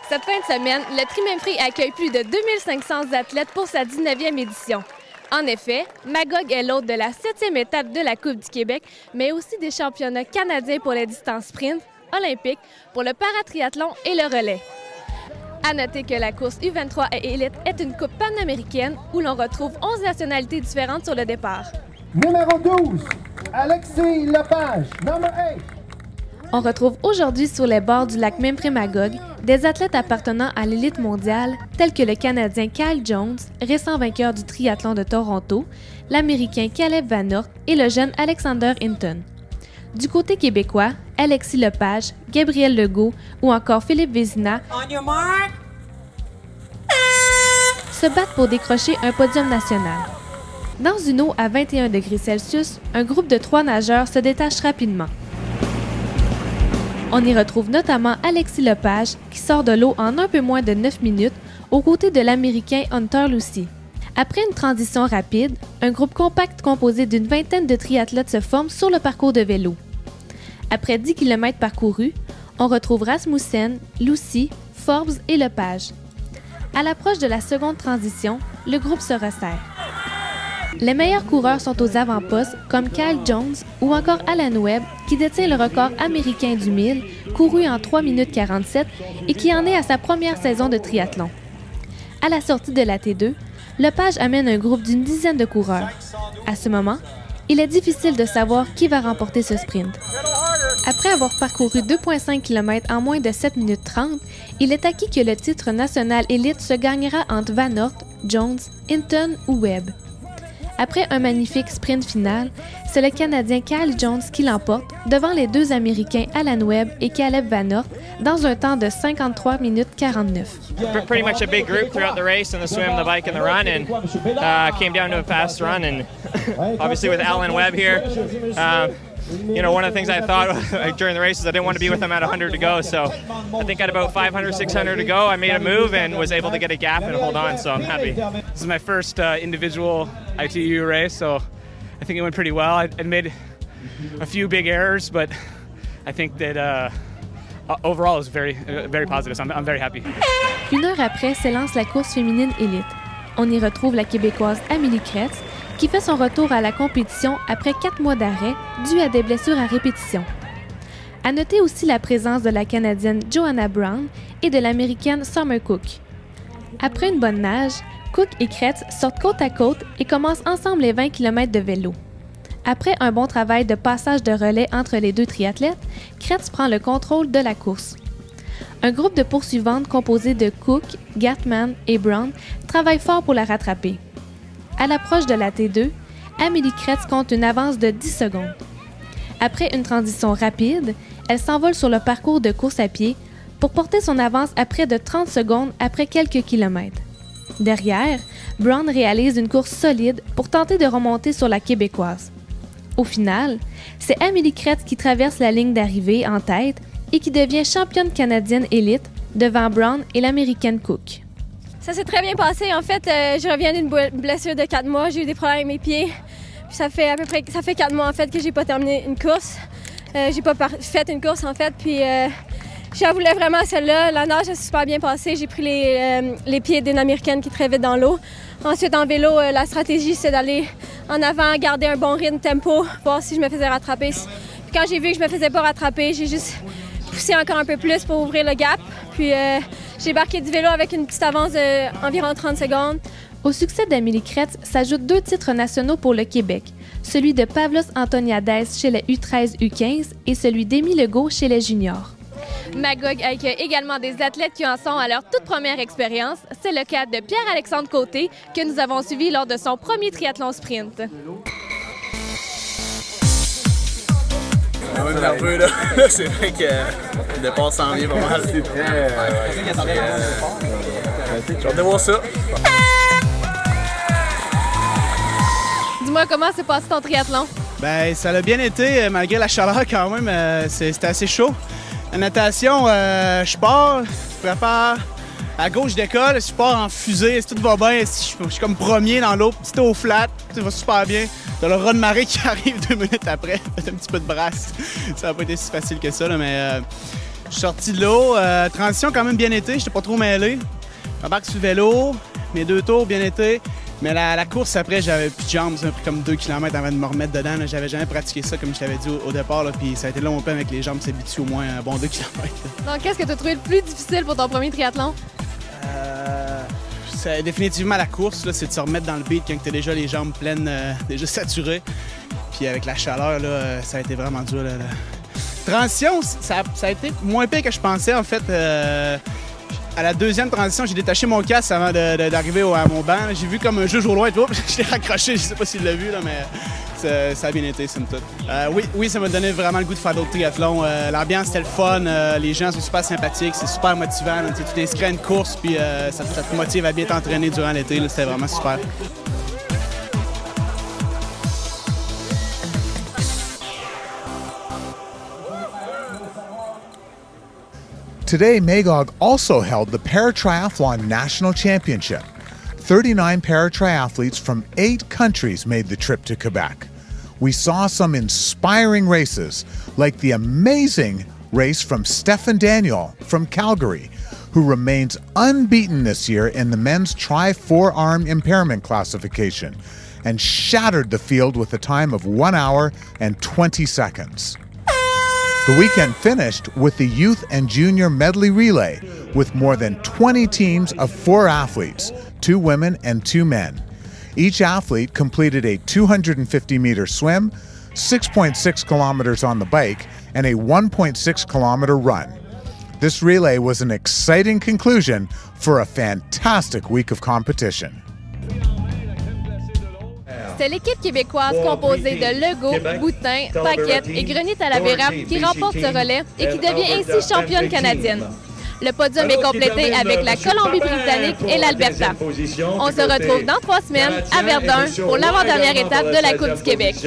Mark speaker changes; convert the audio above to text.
Speaker 1: Cette fin de semaine, le Tri-Memphrey accueille plus de 2500 athlètes pour sa 19e édition. En effet, Magog est l'hôte de la 7e étape de la Coupe du Québec, mais aussi des championnats canadiens pour les distances sprint, olympiques, pour le paratriathlon et le relais. À noter que la course U23 et élite est une coupe panaméricaine où l'on retrouve 11 nationalités différentes sur le départ.
Speaker 2: Numéro 12, Alexis Lepage, numéro 8.
Speaker 1: On retrouve aujourd'hui sur les bords du lac Memphrey-Magog des athlètes appartenant à l'élite mondiale tels que le Canadien Kyle Jones, récent vainqueur du triathlon de Toronto, l'Américain Caleb Van Aert et le jeune Alexander Hinton. Du côté québécois, Alexis Lepage, Gabriel Legault ou encore Philippe Vézina se battent pour décrocher un podium national. Dans une eau à 21 degrés Celsius, un groupe de 3 nageurs se détache rapidement. On y retrouve notamment Alexis Lepage, qui sort de l'eau en un peu moins de 9 minutes, aux côtés de l'Américain Hunter Lucy. Après une transition rapide, un groupe compact composé d'une vingtaine de triathlètes se forme sur le parcours de vélo. Après 10 km parcourus, on retrouve Rasmussen, Lucy, Forbes et Lepage. À l'approche de la seconde transition, le groupe se resserre. Les meilleurs coureurs sont aux avant-postes, comme Kyle Jones ou encore Alan Webb, qui détient le record américain du 1000, couru en 3 minutes 47 et qui en est à sa première saison de triathlon. À la sortie de la T2, Lepage amène un groupe d'une dizaine de coureurs. À ce moment, il est difficile de savoir qui va remporter ce sprint. Après avoir parcouru 2,5 km en moins de 7 minutes 30, il est acquis que le titre national élite se gagnera entre Van Aert, Jones, Hinton ou Webb. Après un magnifique sprint final, c'est le Canadien Kyle Jones qui l'emporte devant les deux Américains Alan Webb et Caleb Van Aert dans un temps de 53 minutes 49.
Speaker 3: Pretty much a big group throughout the race and the swim, the bike and the run, and came down to a fast run. And obviously with Alan Webb here, you know, one of the things I thought during the race is I didn't want to be with him at 100 to go. So I think at about 500, 600 to go, I made a move and was able to get a gap and hold on. So I'm happy.
Speaker 4: This is my first individual ITU race, so I think it went pretty well. I made a few big errors, but I think that overall it was very positive. So I'm very happy.
Speaker 1: Une heure après s'élance la course féminine élite. On y retrouve la Québécoise Amélie Kretz, qui fait son retour à la compétition après 4 mois d'arrêt dû à des blessures à répétition. À noter aussi la présence de la Canadienne Joanna Brown et de l'Américaine Summer Cook. Après une bonne nage, Cook et Kretz sortent côte à côte et commencent ensemble les 20 km de vélo. Après un bon travail de passage de relais entre les deux triathlètes, Kretz prend le contrôle de la course. Un groupe de poursuivantes composé de Cook, Gatman et Brown travaille fort pour la rattraper. À l'approche de la T2, Amélie Kretz compte une avance de 10 secondes. Après une transition rapide, elle s'envole sur le parcours de course à pied pour porter son avance à près de 30 secondes après quelques kilomètres. Derrière, Brown réalise une course solide pour tenter de remonter sur la Québécoise. Au final, c'est Amélie Kretz qui traverse la ligne d'arrivée en tête et qui devient championne canadienne élite devant Brown et l'Américaine Cook.
Speaker 5: Ça s'est très bien passé. En fait, je reviens d'une blessure de 4 mois. J'ai eu des problèmes avec mes pieds. Puis ça fait 4 mois en fait que j'ai pas terminé une course. J'ai pas fait une course en fait. Puis j'en voulais vraiment celle-là. La nage a super bien passé. J'ai pris les pieds d'une Américaine qui est très vite dans l'eau. Ensuite, en vélo, la stratégie, c'est d'aller en avant, garder un bon rythme, tempo, voir si je me faisais rattraper. Puis quand j'ai vu que je me faisais pas rattraper, j'ai juste poussé encore un peu plus pour ouvrir le gap. Puis j'ai barqué du vélo avec une petite avance d'environ 30 secondes.
Speaker 1: Au succès d'Amélie Kretz s'ajoutent 2 titres nationaux pour le Québec, celui de Pavlos Antoniadès chez les U13-U15 et celui d'Émy Legault chez les juniors. Magog accueille également des athlètes qui en sont à leur toute première expérience. C'est le cas de Pierre-Alexandre Côté que nous avons suivi lors de son premier triathlon sprint.
Speaker 6: On est nerveux là. C'est vrai que le départ s'en vient pas mal. C'est très. J'ai hâte de voir ça.
Speaker 1: Dis-moi, comment s'est passé ton triathlon?
Speaker 7: Ben, ça a bien été, malgré la chaleur quand même. C'était assez chaud. La natation, je pars, je prépare. À gauche, je décolle, je pars en fusée, si tout va bien, je suis comme premier dans l'eau, petit eau flat, tout va super bien. T'as le raz de marée qui arrive 2 minutes après, fait un petit peu de brasse. Ça n'a pas été si facile que ça, là, mais Je suis sorti de l'eau. Transition quand même bien été. J'étais pas trop mêlé. J'embarque sur le vélo. Mes 2 tours bien été. Mais la course après, j'avais plus de jambes. Ça m'a pris comme 2 km avant de me remettre dedans. J'avais jamais pratiqué ça, comme je t'avais dit au départ. Là, puis ça a été long peu avec les jambes s'habituent au moins un bon 2 km.
Speaker 1: Donc, qu'est-ce que tu as trouvé le plus difficile pour ton premier triathlon?
Speaker 7: C'est définitivement la course. C'est de se remettre dans le beat quand tu as déjà les jambes pleines, déjà saturées. Puis avec la chaleur, là, ça a été vraiment dur. Là. Transition, ça a été moins pire que je pensais. En fait, à la deuxième transition, j'ai détaché mon casque avant d'arriver à mon banc. J'ai vu comme un juge au loin, je l'ai raccroché, je sais pas s'il l'a vu, là, mais ça a bien été, somme toute. Oui, ça m'a donné vraiment le goût de faire d'autres triathlons. L'ambiance, c'était le fun, les gens sont super sympathiques, c'est super motivant. Là, tu t'inscris à une course, puis ça te motive à bien t'entraîner durant l'été. C'était vraiment super.
Speaker 8: Today, Magog also held the Paratriathlon National Championship. 39 paratriathletes from 8 countries made the trip to Quebec. We saw some inspiring races, like the amazing race from Stefan Daniel from Calgary, who remains unbeaten this year in the men's tri-forearm impairment classification and shattered the field with a time of 1 hour and 20 seconds. The weekend finished with the youth and junior medley relay with more than 20 teams of 4 athletes, 2 women and 2 men. Each athlete completed a 250-meter swim, 6.6 kilometers on the bike, and a 1.6 kilometer run. This relay was an exciting conclusion for a fantastic week of competition.
Speaker 1: C'est l'équipe québécoise composée de Legault, Boutin, Paquette et Grenier-Talavera qui remporte ce relais et qui devient ainsi championne canadienne. Le podium est complété avec la Colombie-Britannique et l'Alberta. On se retrouve dans 3 semaines à Verdun pour l'avant-dernière étape de la Coupe du Québec.